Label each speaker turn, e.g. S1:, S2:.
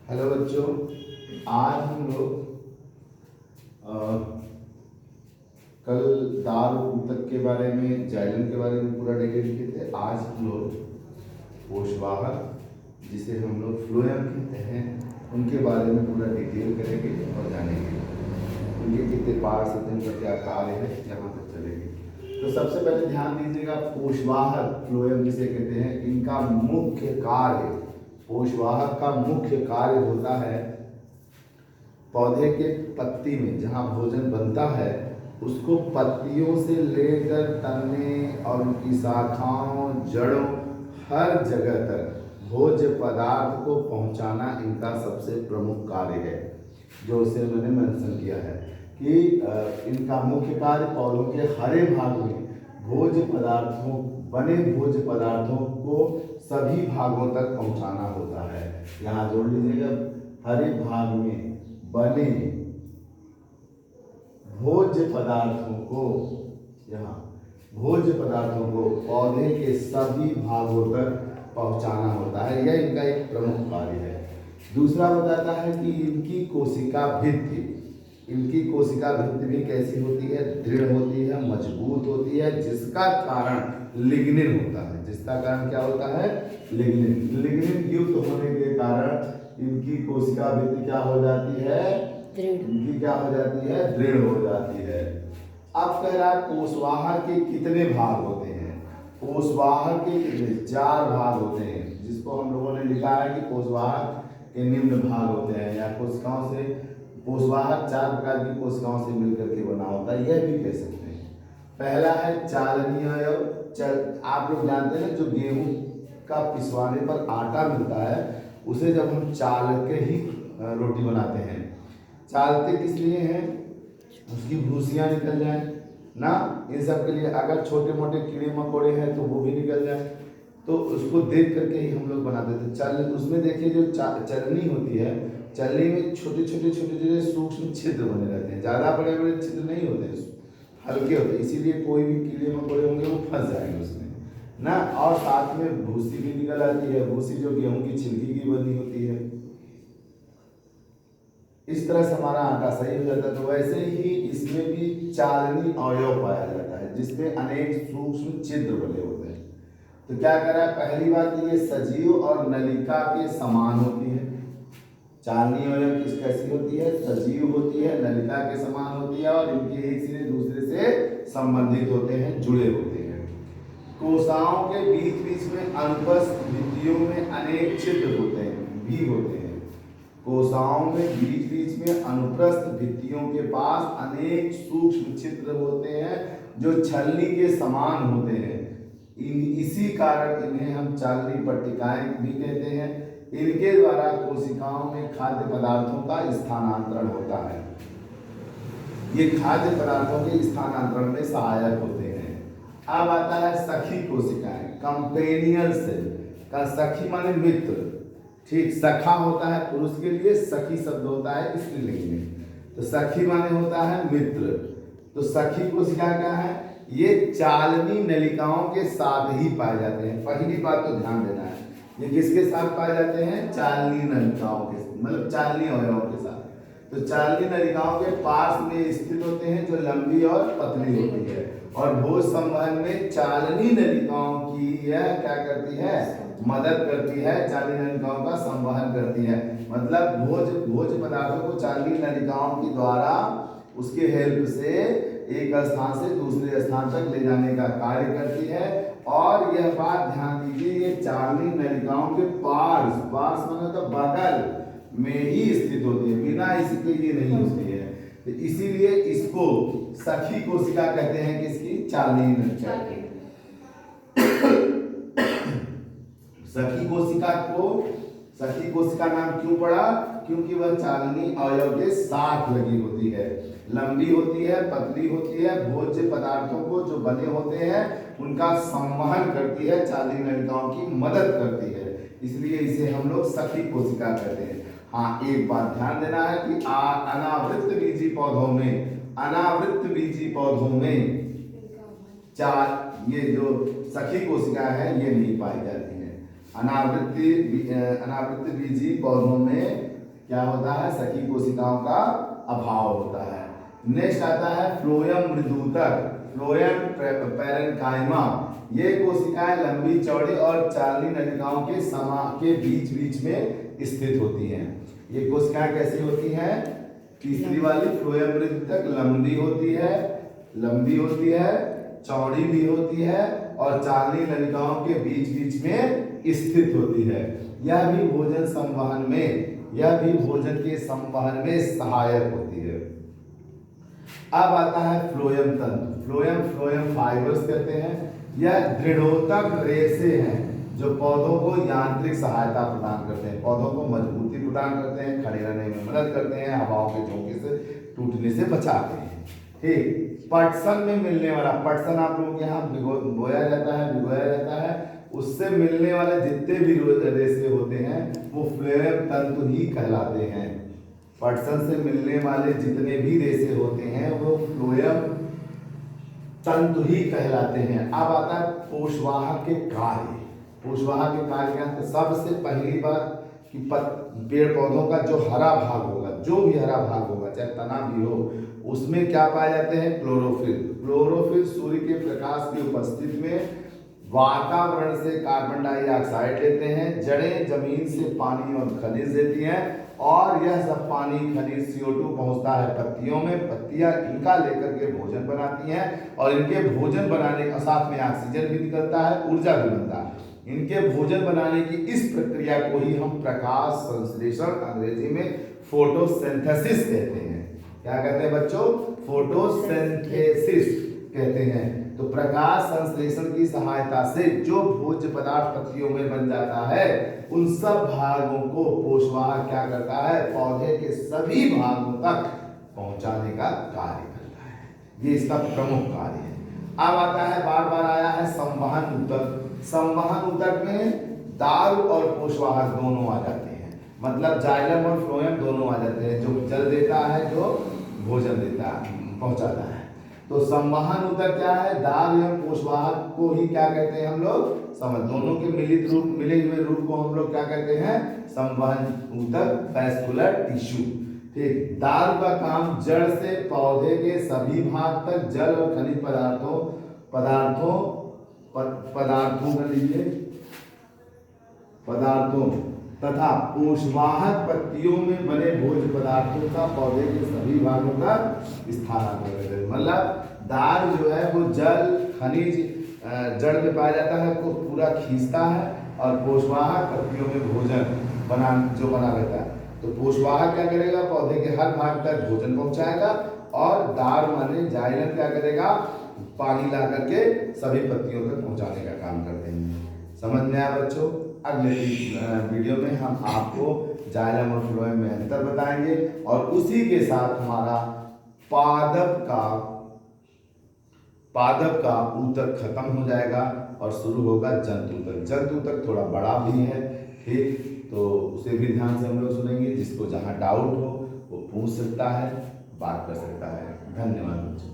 S1: Hello बच्चों, आज हम लोग कल दाल ऊतक के बारे में, जाइलम के बारे में पूरा डिटेल लिखे थे। आज हम लोग पोषवाहक, जिसे हम लोग फ्लोएम कहते हैं, उनके बारे में पूरा डिटेल करेंगे और जानेंगे उनके कितने पार्ट्स होते हैं, उनका क्या कार्य है, यहाँ तक चलेंगे। तो सबसे पहले ध्यान दीजिएगा, पोषवाहक फ्लोएम जिसे कहते हैं, इनका मुख्य कार्य, पोषवाहक का मुख्य कार्य होता है पौधे के पत्ती में जहाँ भोजन बनता है उसको पत्तियों से लेकर तने और उनकी शाखाओं, जड़ों, हर जगह तक भोज्य पदार्थ को पहुँचाना इनका सबसे प्रमुख कार्य है। जो उसे मैंने मेंशन किया है कि इनका मुख्य कार्य पौधों के हरे भाग में भोज्य पदार्थों, बने भोज्य पदार्थों को सभी भागों तक पहुंचाना होता है। यहाँ जोड़ लीजिएगा, हरे भाग में बने भोज्य पदार्थों को, यहाँ भोज्य पदार्थों को पौधे के सभी भागों तक पहुंचाना होता है। यह इनका एक प्रमुख कार्य है। दूसरा बताता है कि इनकी कोशिका भित्ति, इनकी कोशिका भित्ति भी कैसी होती है? दृढ़ होती है, मजबूत होती है, जिसका कारण लिग्निन होता है। जिसका कारण क्या होता है? लिग्निन। लिग्निन युक्त होने के कारण इनकी कोशिका भित्ति क्या हो जाती है? इनकी क्या हो जाती है? दृढ़ हो जाती है। अब कह रहा है कोषवाहक के कितने भाग होते हैं? कोषवाहक के कितने? 4 भाग होते हैं, जिसको हम लोगों ने लिखा है कि कोषवाहक के निम्न भाग होते हैं, या कोशिकाओं से, कोषवाहक 4 प्रकार की कोशिकाओं से मिलकर के बना होता है, यह भी कह सकते हैं। पहला है चालनीय अवयव। आप लोग जानते हैं जो गेहूं का पिसवाने पर आटा मिलता है, उसे जब हम चाल के ही रोटी बनाते हैं। चालते किस लिए हैं? उसकी भूसियाँ निकल जाए ना, इन सब के लिए। अगर छोटे मोटे कीड़े मकोड़े हैं तो वो भी निकल जाए, तो उसको देख करके ही हम लोग बनाते थे। चल उसमें देखिए जो चलनी होती है, चलनी में छोटे छोटे सूक्ष्म छिद्र बने रहते हैं। ज़्यादा बड़े बड़े छिद्र नहीं होते, हल्के होते हैं, इसीलिए कोई भी कीड़े मकोड़े होंगे वो फंस जाएंगे उसमें ना। और साथ में भूसी भी निकल आती है, भूसी जो गेहूं की छिलकी की बनी होती है। इस तरह से हमारा आटा सही हो जाता है। तो वैसे ही इसमें भी चालनी अवयव पाया जाता है, जिसमें अनेक सूक्ष्म छिद्र बने होते हैं। तो क्या कर रहा है? पहली बात ये सजीव और नलिका के समान होती है। चालनी अवयव किस कैसी होती है? सजीव होती है, नलिका के समान होती है, और इनके एक सिरे दूसरे से संबंधित होते हैं, जुड़े होते हैं। कोशिकाओं के बीच बीच में अनुपस्थित भित्तियों में अनेक छिद्र होते हैं, भी होते हैं। कोशिकाओं में बीच बीच में अनुप्रस्थ भित्तियों के पास अनेक सूक्ष्म छिद्र होते हैं जो छलनी के समान होते हैं। इसी कारण इन्हें हम चालनी पट्टिकाएं भी कहते हैं। इनके द्वारा कोशिकाओं में खाद्य पदार्थों का स्थानांतरण होता है। ये खाद्य पदार्थों के स्थानांतरण में सहायक होते हैं। अब आता है सखी कोशिकाएं, कंपेनियल सेल का। सखी माने मित्र, ठीक। सखा होता है पुरुष के लिए, सखी शब्द होता है स्त्रीलिंग में। तो सखी माने होता है मित्र। तो सखी कोशिका क्या है? ये चालनी नलिकाओं के साथ ही पाए जाते हैं। पहली बात तो ध्यान देना है, ये किसके साथ पाए जाते हैं? चालनी नलिकाओं के, मतलब चालनी अवयवों के साथ। तो चालनी नलिकाओं के पास में स्थित होते हैं, जो लंबी और पतली होती है। और भोज संवहन में चालनी नलिकाओं की यह क्या करती है? मदद करती है। चालनी नलिकाओं का संवहन करती है, मतलब भोज्य पदार्थों को चालनी नलिकाओं के द्वारा, उसके हेल्प से एक स्थान से दूसरे स्थान तक ले जाने का कार्य करती है। और यह बात ध्यान दीजिए, ये चालनी नलिकाओं के पार्श्व माने तो बगल में ही स्थित होती है, बिना इसके ये नहीं होती है। तो इसीलिए इसको सखी कोशिका कहते हैं। किसकी? चालनी नलिका। सखी कोशिका को सखी कोशिका नाम क्यों पड़ा? क्योंकि वह चालनी अवयव के साथ लगी होती है, लंबी होती है, पतली होती है, भोज्य पदार्थों को जो बने होते हैं उनका संवहन करती है, चालनी नलिकाओं की मदद करती है, इसलिए इसे हम लोग सखी कोशिका कहते हैं। हाँ, एक बात ध्यान देना है कि अनावृत बीजी पौधों में, अनावृत बीजी पौधों में ये जो सखी कोशिका है ये नहीं पाई जाती है। अनावृत बीजी पौधों में क्या होता है, सखी कोशिकाओं का अभाव होता है। नेक्स्ट आता है फ्लोएम मृदुतक, फ्लोएम पैरेन्काइमा। ये कोशिकाएं लंबी चौड़ी और चालनी नलिकाओं के बीच बीच में स्थित होती हैं। ये कोशिकाएं कैसी होती हैं, तीसरी वाली फ्लोएम मृदुतक लंबी होती है, चौड़ी भी होती है और चालनी नलिकाओं के बीच बीच में स्थित होती है। यह भी भोजन के संवहन में सहायक होती है। अब आता है फ्लोएम तंतु, फ्लोएम फाइबर्स कहते हैं। यह दृढ़ोतक रेशे हैं जो पौधों को यांत्रिक सहायता प्रदान करते हैं, पौधों को मजबूती प्रदान करते हैं, खड़े रहने में मदद करते हैं, हवाओं के झोंके से टूटने से बचाते हैं। ठीक, पटसन में मिलने वाला, पटसन आप लोगों के यहाँ भिगोया जाता है, उससे मिलने वाले जितने भी रेशे होते हैं वो फ्लोएम तंतु ही कहलाते हैं। पटसन से मिलने वाले जितने भी रेशे होते हैं वो फ्लोएम तंतु ही कहलाते हैं। अब आता है पोषवाहक के कार्य। पोषवाहक के कार्य क्या है, सबसे पहली बात कि पेड़ पौधों का जो हरा भाग होगा, जो भी हरा भाग होगा, चाहे तना भी हो, उसमें क्या पाए जाते हैं, क्लोरोफिल सूर्य के प्रकाश की उपस्थिति में वातावरण से कार्बन डाइऑक्साइड लेते हैं, जड़ें जमीन से पानी और खनिज देती हैं और यह सब पानी खनिज CO2 पहुंचता है पत्तियों में, पत्तियां इनका लेकर के भोजन बनाती हैं और इनके भोजन बनाने के साथ में ऑक्सीजन भी निकलता है, ऊर्जा भी बनता है। इनके भोजन बनाने की इस प्रक्रिया को ही हम प्रकाश संश्लेषण, अंग्रेजी में फोटोसिंथेसिस कहते हैं। क्या कहते हैं बच्चों, फोटोसिंथेसिस कहते हैं। तो प्रकाश संश्लेषण की सहायता से जो भोज्य पदार्थ पत्तियों में बन जाता है, उन सब भागों को पोषवाहक क्या करता है, पौधे के सभी भागों तक पहुंचाने का कार्य करता है। ये इसका प्रमुख कार्य है। अब आता है, बार बार आया है संवहन ऊतक। संवहन ऊतक में दारू और पोषवाहक दोनों आ जाते हैं, मतलब जाइलम और फ्लोएम दोनों आ जाते हैं, जो जल देता है, जो भोजन देता है, पहुंचाता है। तो संवहन ऊतक क्या है, दार एवं पोषवाहक को ही क्या कहते हैं हम लोग, दोनों के मिले हुए रूप को हम लोग क्या कहते हैं, संवहन ऊतक, वैस्कुलर टिश्यू। ठीक, दार का काम जड़ से पौधे के सभी भाग तक जल और खनिज पदार्थों तथा पोषवाहक पत्तियों में बने भोज्य पदार्थों का पौधे के सभी भागों तक स्थानांतरण करते हैं। मतलब दार जो है वो जल खनिज जड़ में पाया जाता है को पूरा खींचता है और पोषवाहक पत्तियों में भोजन बना रहता है। तो पोषवाहक क्या करेगा, पौधे के हर भाग तक भोजन पहुंचाएगा और दार माने जाइलम क्या करेगा, पानी ला करके सभी पत्तियों तक पहुंचाने का काम करते हैं। समझ में आया बच्चों? अगले वीडियो में हम आपको जाइलम और फ्लोएम में अंतर बताएंगे और उसी के साथ हमारा पादप का ऊतक खत्म हो जाएगा और शुरू होगा जंतु ऊतक थोड़ा बड़ा भी है। ठीक, तो उसे भी ध्यान से हम लोग सुनेंगे। जिसको जहाँ डाउट हो वो पूछ सकता है, बात कर सकता है। धन्यवाद बच्चों।